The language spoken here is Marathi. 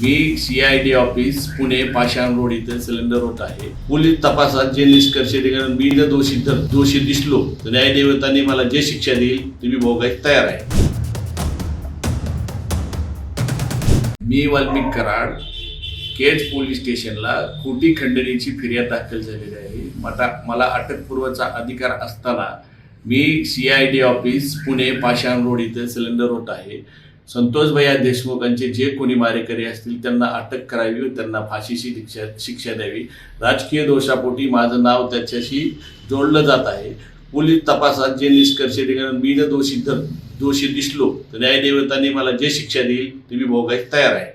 मी CID ऑफिस पुणे पाषाण रोड इथे सिलेंडर होत आहे. पोलीस तपासात जे निष्कर्ष निघाले, मी जर दोषी दिसलो तर न्यायदेवताने मला जे शिक्षा देईल ती मी भोगायला तयार आहे. मी वाल्मिक कराड केज पोलीस स्टेशनला खोटी खंडणीची फिर्याद दाखल झालेली आहे. मला अटकपूर्वचा अधिकार असताना मी CID ऑफिस पुणे पाषाण रोड इथे सिलेंडर होत आहे. संतोष भैया देशमुखांचे जे कोणी मारेकरी असतील त्यांना अटक करावी व त्यांना फाशीची शिक्षा द्यावी. राजकीय दोषापोटी माझं नाव त्याच्याशी जोडलं जात आहे. पोलीस तपासात जे निष्कर्ष निघाले, मी जर दोषी दिसलो तर न्यायदेवताने मला जे शिक्षा देईल ती मी भोगायला तयार आहे.